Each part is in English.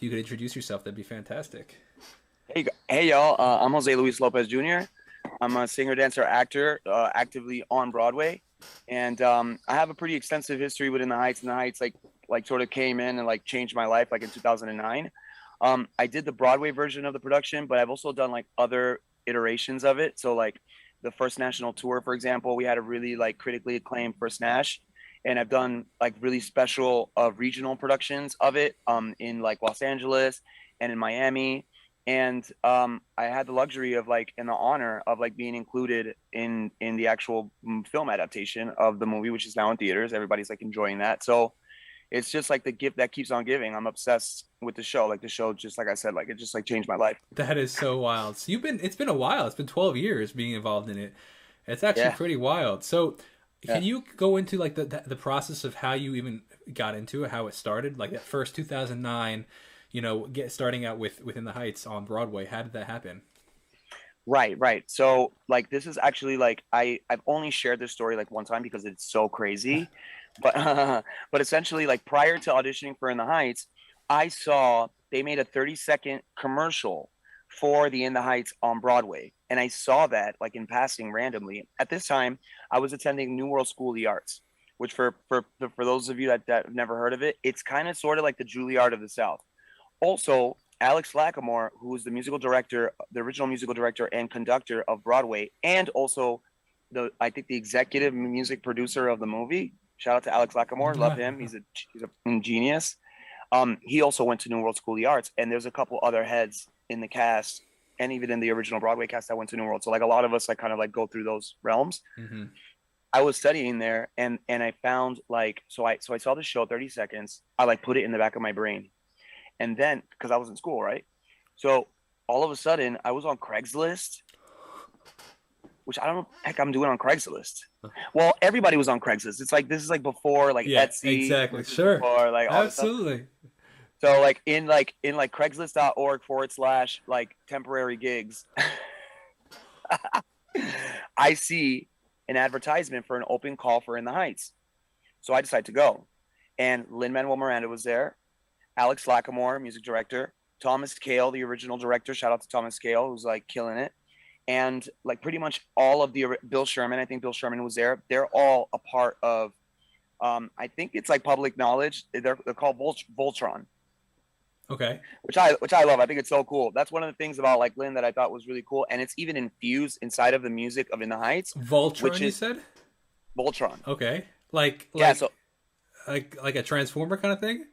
if you could introduce yourself, that'd be fantastic. Hey y'all, I'm Jose Luis Lopez Jr. I'm a singer, dancer, actor, actively on Broadway, and I have a pretty extensive history within the Heights. And the Heights, like sort of came in and like changed my life, like in 2009. I did the Broadway version of the production, but I've also done like other iterations of it. So like the first national tour, for example, we had a really like critically acclaimed first Nash, and I've done like really special regional productions of it in like Los Angeles and in Miami. And I had the luxury of like and the honor of like being included in the actual film adaptation of the movie, which is now in theaters. Everybody's like enjoying that. So it's just like the gift that keeps on giving. I'm obsessed with the show. Like the show, just like I said, like it just like changed my life. That is so wild. So it's been a while. It's been 12 years being involved in it. It's actually Yeah, pretty wild. So yeah. can you go into like the process of how you even got into it, how it started, like that first 2009, starting out with Within the Heights on Broadway? How did that happen? Right, right. So like this is actually like I've only shared this story like one time because it's so crazy. But but essentially like prior to auditioning for In the Heights, I saw they made a 30-second commercial for the In the Heights on Broadway. And I saw that like in passing randomly. At this time, I was attending New World School of the Arts, which for those of you that have never heard of it, it's kind of sort of like the Juilliard of the South. Also, Alex Lacamoire, who was the musical director, the original musical director and conductor of Broadway, and also I think the executive music producer of the movie. Shout out to Alex Lacamoire, love him. He's a genius. He also went to New World School of the Arts, and there's a couple other heads in the cast, and even in the original Broadway cast that went to New World. So like a lot of us like kind of like go through those realms. Hmm. I was studying there, and I found like so I saw the show 30 seconds. I like put it in the back of my brain. And then, because I was in school, right? So all of a sudden, I was on Craigslist, which I don't know what the heck I'm doing on Craigslist. Well, everybody was on Craigslist. It's like this is like before like Yeah, Etsy. exactly. This is Sure. before like all this stuff. Absolutely. So like in Craigslist.org/, like temporary gigs, I see an advertisement for an open call for In the Heights. So I decide to go, and Lin Manuel Miranda was there. Alex Lacamoire, music director, Thomas Cale, the original director. Shout out to Thomas Cale, who's like killing it. And like pretty much all of the Bill Sherman, I think Bill Sherman was there. They're all a part of. I think it's like public knowledge. They're called Voltron, Okay. which I love. I think it's so cool. That's one of the things about like Lynn that I thought was really cool, and it's even infused inside of the music of In the Heights, which Voltron, you is said? Voltron. Okay. Like Yeah. like So like a transformer kind of thing?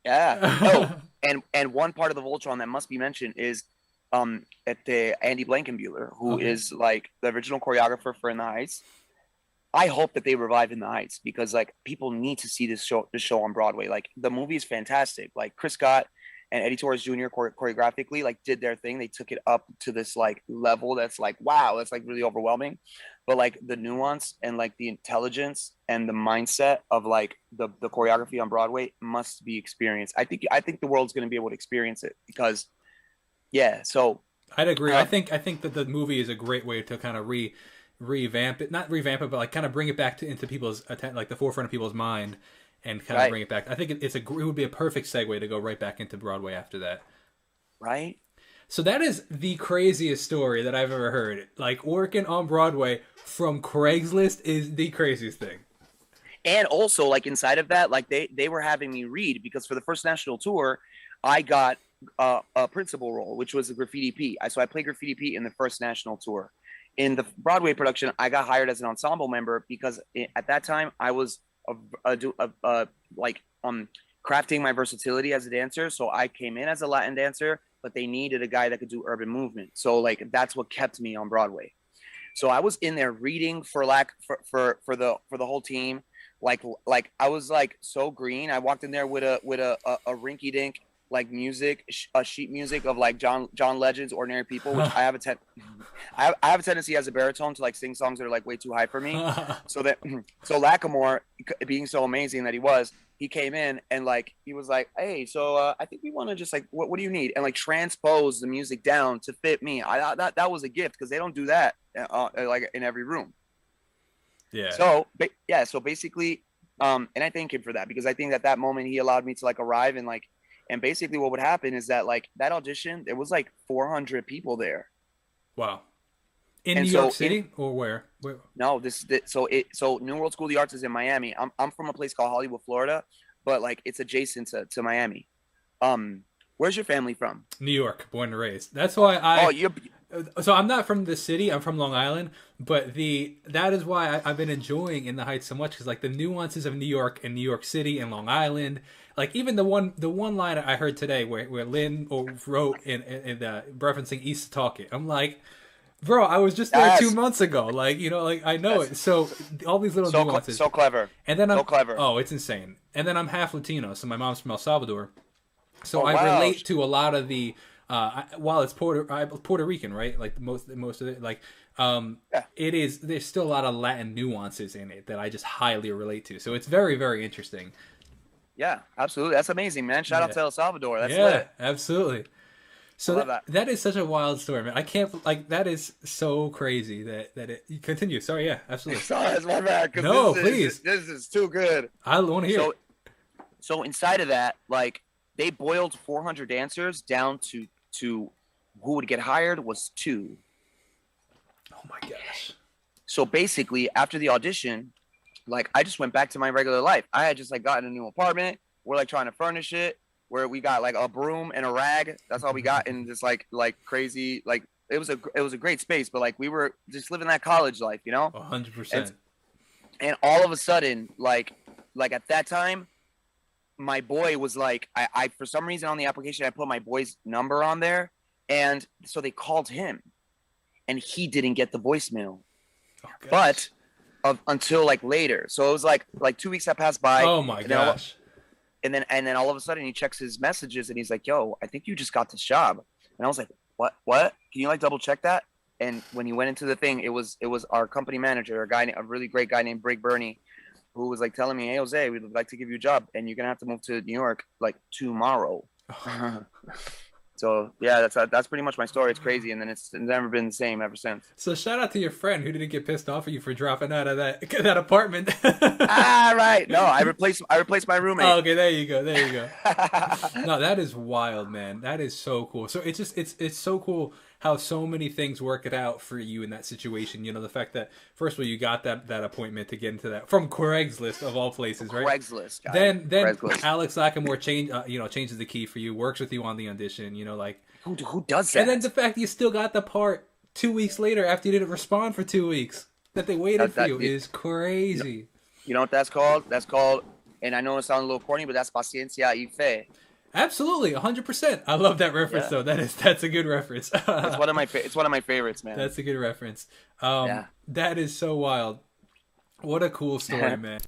yeah. Oh, and one part of the Voltron that must be mentioned is at the Andy Blankenbuehler, who Okay. is like the original choreographer for In the Heights. I hope that they revive In the Heights because like people need to see this show on Broadway. Like the movie is fantastic. Like Chris Scott and Eddie Torres Jr. Choreographically like did their thing. They took it up to this like level that's like wow, that's like really overwhelming. But like the nuance and like the intelligence and the mindset of like the choreography on Broadway must be experienced. I think the world's going to be able to experience it because yeah. So I'd agree. I um, think I think that the movie is a great way to kind of revamp it, not revamp it, but like kind of bring it back to into like the forefront of people's mind, and kind of right, bring it back. I think it would be a perfect segue to go right back into Broadway after that. right. So that is the craziest story that I've ever heard. Like working on Broadway from Craigslist is the craziest thing. And also like inside of that like they were having me read because for the first national tour I got a principal role which was a graffiti p so I played graffiti p in the first national tour. In the Broadway production I got hired as an ensemble member because at that time I was like crafting my versatility as a dancer, so I came in as a Latin dancer but they needed a guy that could do urban movement, so like that's what kept me on Broadway. So I was in there reading for the whole team. Like I was like so green. I walked in there with a rinky dink like music, a sheet music of like John Legend's Ordinary People, which I have a tendency as a baritone to like sing songs that are like way too high for me. So that so Lacamoire, being so amazing that he came in and like he was like, hey, so I think we want to just like what do you need, and like transpose the music down to fit me. I that was a gift because they don't do that like in every room. Yeah. So yeah, so basically, and I thank him for that because I think that moment he allowed me to like arrive and like And basically what would happen is that like that audition, there was like 400 people there. Wow. In And New so York City or where? Where? no, so New World School of the Arts is in Miami. I'm from a place called Hollywood, Florida, but like it's adjacent to Miami. Where's your family from? New York, born and raised. That's why Oh, I. you're So I'm not from the city. I'm from Long Island, but that is why I've been enjoying In the Heights so much, because like the nuances of New York and New York City and Long Island, like even the one line I heard today where Lynn wrote in referencing East Talking. I'm like, bro, I was just there yes. 2 months ago. Like, like I know it. So all these little nuances. So clever. And then I'm so clever. Oh, it's insane. And then I'm half Latino, so my mom's from El Salvador. So Oh, I wow. relate to a lot of the while it's Puerto Rican, right? Like most of it, like Yeah. it is. There's still a lot of Latin nuances in it that I just highly relate to. So it's very, very interesting. Yeah, absolutely. That's amazing, man. Shout out Yeah. to El Salvador. That's Yeah, lit. absolutely. So I love that is such a wild story, man. I can't like that is so crazy that it you continue. Sorry, yeah, absolutely. Sorry, that's my bad. 'Cause No, this please. This is too good. I want to hear So, it. so inside of that, like they boiled 400 dancers down to who would get hired was 2. Oh my gosh. So basically, after the audition, like I just went back to my regular life. I had just like gotten a new apartment. We're like trying to furnish it. Where we got like a broom and a rag. That's all we got, and just like crazy. Like it was a great space, but like we were just living that college life, 100%. And all of a sudden, like at that time, my boy was like, I for some reason on the application I put my boy's number on there, and so they called him, and he didn't get the voicemail, Oh, gosh. but until like later. So it was like 2 weeks that passed by. Oh my gosh. And then all of a sudden he checks his messages and he's like, "Yo, I think you just got this job." And I was like, "What? Can you like double check that?" And when he went into the thing, it was our company manager, a really great guy named Brig Burney, who was like telling me, "Hey Jose, we'd like to give you a job, and you're gonna have to move to New York like tomorrow." So yeah, that's pretty much my story. It's crazy, and then it's never been the same ever since. So shout out to your friend who didn't get pissed off at you for dropping out of that apartment. Right. No, I replaced my roommate. Oh, okay, there you go. No, that is wild, man. That is so cool. So it's so cool how so many things work it out for you in that situation. The fact that first of all you got that appointment to get into that from Craigslist of all places, right? Craigslist. Guy. Then Craigslist. Alex Lacamoire changes the key for you, works with you on the audition. Like who does that? and then the fact that you still got the part 2 weeks later after you didn't respond for 2 weeks that they waited for you is crazy. You know what that's called? That's called, and I know it sounds a little corny, but that's paciencia y fe. Absolutely, 100%. I love that reference though. That's a good reference. It's one of my favorites, man. That's a good reference. Yeah. That is so wild. What a cool story, man.